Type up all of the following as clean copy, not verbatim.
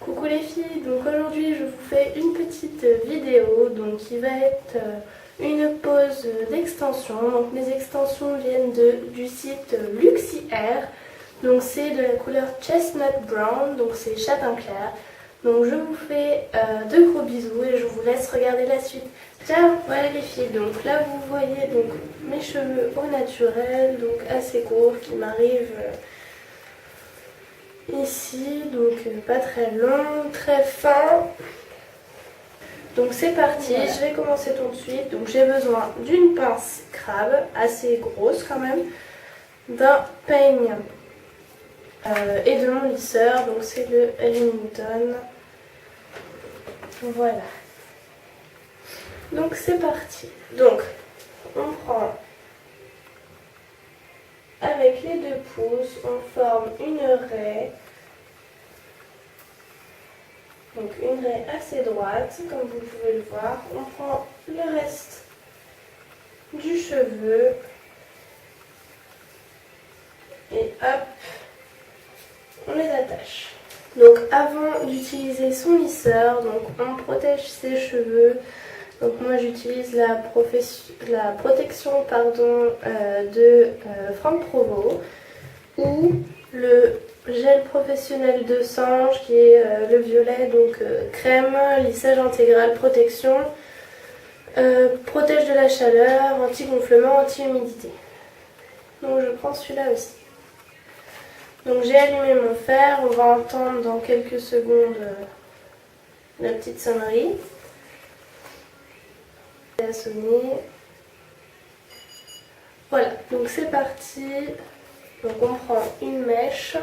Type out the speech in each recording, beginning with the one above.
Coucou les filles, donc aujourd'hui je vous fais une petite vidéo qui va être une pause d'extension. Donc mes extensions viennent du site Luxi-Air, donc c'est de la couleur Chestnut Brown, donc c'est châtain clair. Donc je vous fais de gros bisous et je vous laisse regarder la suite. Ciao. Voilà les filles, donc là vous voyez donc mes cheveux au naturel, donc assez courts qui m'arrivent ici, donc pas très long, très fin. Donc c'est parti, voilà. Je vais commencer tout de suite. Donc j'ai besoin d'une pince crabe, assez grosse quand même, d'un peigne et de mon lisseur, donc c'est le Remington. Voilà. Donc c'est parti. Donc on prend avec les 2 pouces, on forme une raie. Donc une raie assez droite, comme vous pouvez le voir. On prend le reste du cheveu. Et hop, on les attache. Donc avant d'utiliser son lisseur, donc on protège ses cheveux. Donc moi j'utilise la protection de Franck Provost ou le gel professionnel de Sange qui est le violet, donc crème, lissage intégral, protection, protège de la chaleur, anti-gonflement, anti-humidité. Donc je prends celui-là aussi. Donc j'ai allumé mon fer, on va entendre dans quelques secondes la petite sonnerie. À sonner. Voilà, donc c'est parti. Donc on prend une mèche.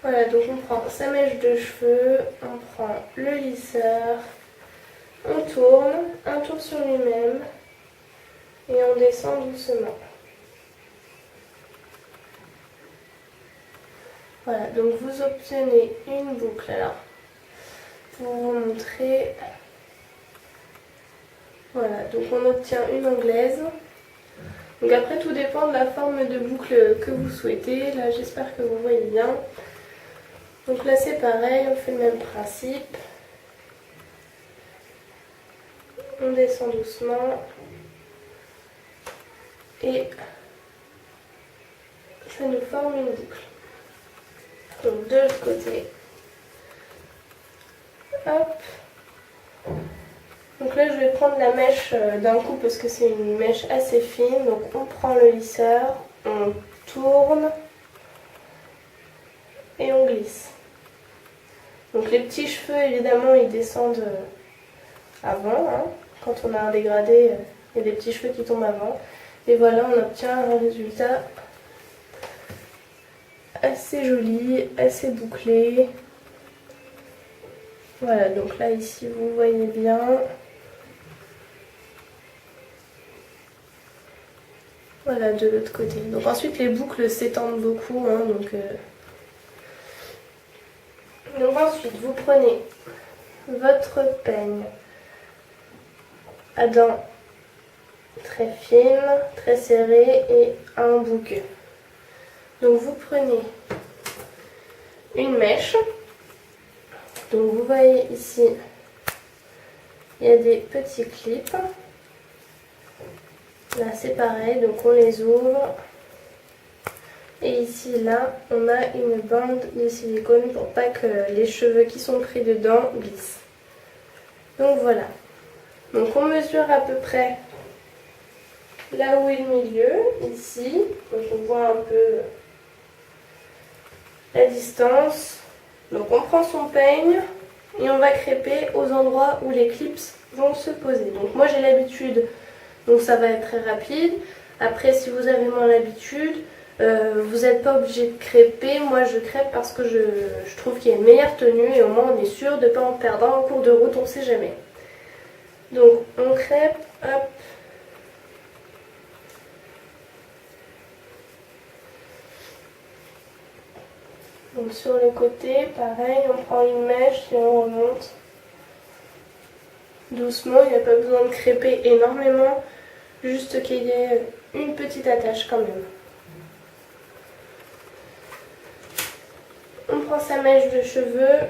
Voilà, donc on prend sa mèche de cheveux, on prend le lisseur, on tourne, un tour sur lui-même et on descend doucement. Voilà, donc vous obtenez une boucle. Alors, pour vous montrer, voilà, donc on obtient une anglaise. Donc après, tout dépend de la forme de boucle que vous souhaitez. Là, j'espère que vous voyez bien. Donc là, c'est pareil, on fait le même principe. On descend doucement. Et ça nous forme une boucle. Donc de l'autre côté. Hop. Donc là je vais prendre la mèche d'un coup parce que c'est une mèche assez fine. Donc on prend le lisseur, on tourne et on glisse. Donc les petits cheveux évidemment ils descendent avant. Hein. Quand on a un dégradé, il y a des petits cheveux qui tombent avant. Et voilà, on obtient un résultat assez joli, assez bouclé. Voilà, donc là ici vous voyez bien. Voilà, de l'autre côté. Donc ensuite les boucles s'étendent beaucoup. Hein, donc ensuite vous prenez votre peigne à dents très fines, très serrées et un bouquet. Donc vous prenez une mèche. Donc vous voyez ici, il y a des petits clips. Là c'est pareil, donc on les ouvre. Et ici, là, on a une bande de silicone pour pas que les cheveux qui sont pris dedans glissent. Donc voilà. Donc on mesure à peu près là où est le milieu, ici. Donc on voit un peu la distance. Donc on prend son peigne et on va crêper aux endroits où les clips vont se poser. Donc moi j'ai l'habitude, donc ça va être très rapide. Après si vous avez moins l'habitude, vous n'êtes pas obligé de crêper. Moi je crêpe parce que je trouve qu'il y a une meilleure tenue et au moins on est sûr de ne pas en perdre en cours de route, on ne sait jamais. Donc on crêpe, hop. Donc sur le côté, pareil, on prend une mèche et on remonte doucement. Il n'y a pas besoin de crêper énormément. juste qu'il y ait une petite attache quand même. On prend sa mèche de cheveux.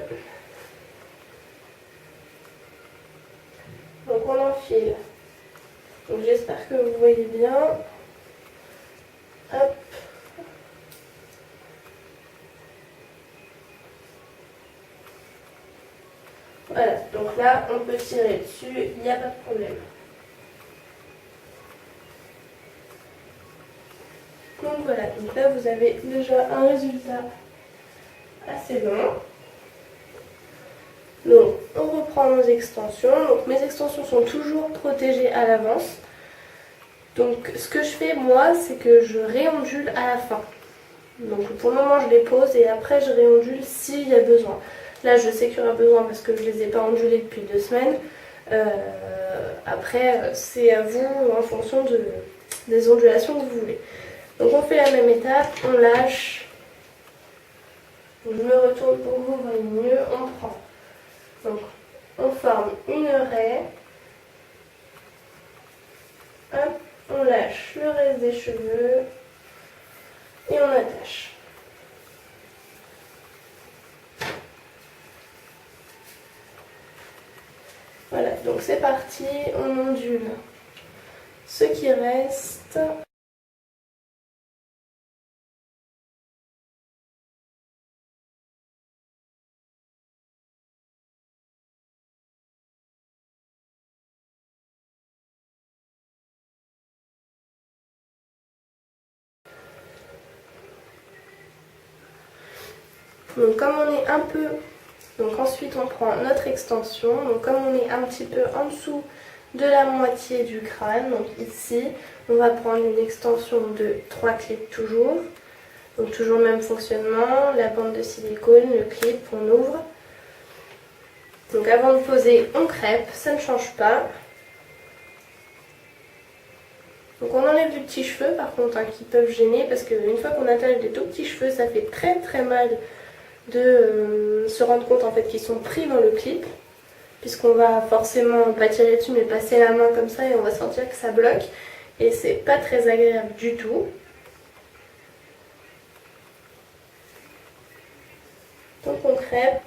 Donc on enfile. Donc j'espère que vous voyez bien. Hop. Voilà, donc là on peut tirer dessus, il n'y a pas de problème. Donc voilà, donc là vous avez déjà un résultat assez long. Donc on reprend nos extensions. Donc mes extensions sont toujours protégées à l'avance. Donc ce que je fais moi, c'est que je réondule à la fin. Donc pour le moment je les pose et après je réondule s'il y a besoin. Là je sais qu'il y aura besoin parce que je ne les ai pas ondulés depuis 2 semaines. Après c'est à vous en fonction des ondulations que vous voulez. Donc on fait la même étape, on lâche. Donc, je me retourne pour que vous voyez mieux, on prend. Donc on forme une raie. Hop, on lâche le reste des cheveux et on attache. Voilà, donc c'est parti, on ondule ce qui reste. Donc comme on est un peu... Donc ensuite on prend notre extension. Donc comme on est un petit peu en dessous de la moitié du crâne, donc ici, on va prendre une extension de 3 clips toujours. Donc toujours le même fonctionnement, la bande de silicone, le clip, on ouvre. Donc avant de poser, on crêpe, ça ne change pas. Donc on enlève des petits cheveux par contre hein, qui peuvent gêner parce qu'une fois qu'on attache des tout petits cheveux, ça fait très mal de se rendre compte en fait qu'ils sont pris dans le clip. Puisqu'on va forcément pas tirer dessus mais passer la main comme ça et on va sentir que ça bloque. Et c'est pas très agréable du tout. Donc on crêpe.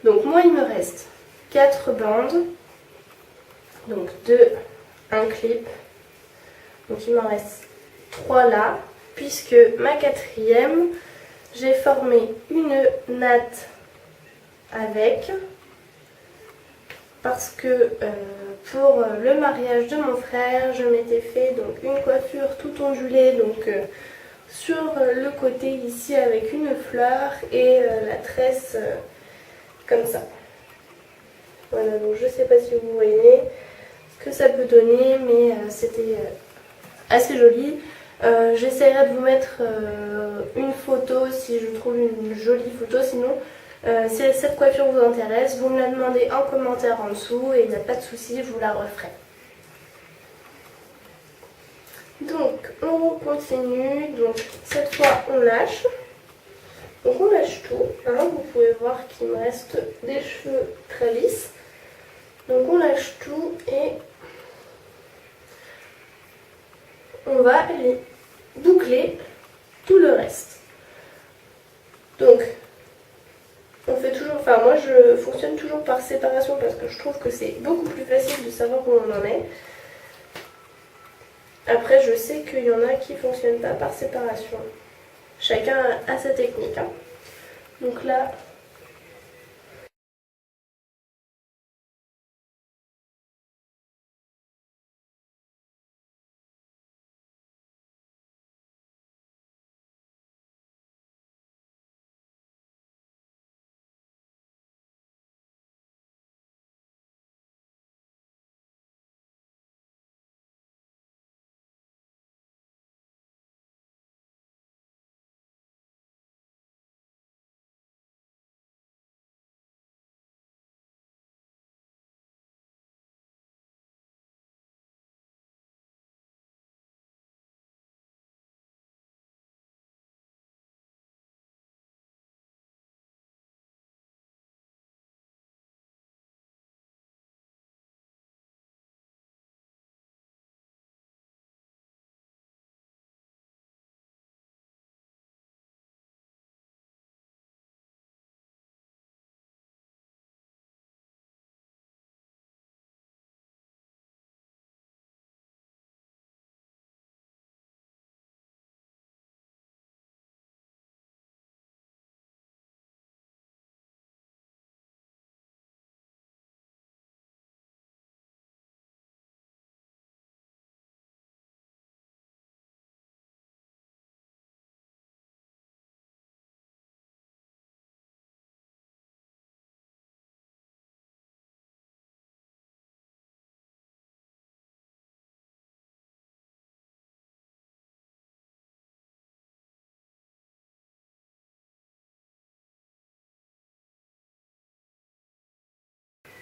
Donc moi il me reste 4 bandes, donc 2, un clip, donc il m'en reste 3 là, puisque ma quatrième, j'ai formé une natte avec, parce que pour le mariage de mon frère, je m'étais fait donc une coiffure tout ondulée, donc sur le côté ici avec une fleur et la tresse comme ça. Voilà, donc je sais pas si vous voyez ce que ça peut donner, mais c'était assez joli. J'essaierai de vous mettre une photo si je trouve une jolie photo, sinon si cette coiffure vous intéresse, vous me la demandez en commentaire en dessous et il n'y a pas de souci, je vous la referai. Donc on continue, donc cette fois on lâche. Donc on lâche tout, hein. Vous pouvez voir qu'il me reste des cheveux très lisses. Donc on lâche tout et on va aller boucler tout le reste. Donc on fait toujours, enfin moi je fonctionne toujours par séparation parce que je trouve que c'est beaucoup plus facile de savoir où on en est. Après je sais qu'il y en a qui ne fonctionnent pas par séparation. Chacun a sa technique, hein. Donc là,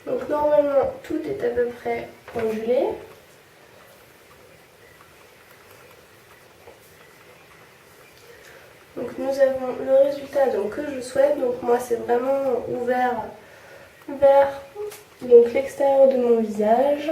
donc normalement tout est à peu près ondulé. Donc nous avons le résultat donc, que je souhaite. Donc moi c'est vraiment ouvert vers l'extérieur de mon visage.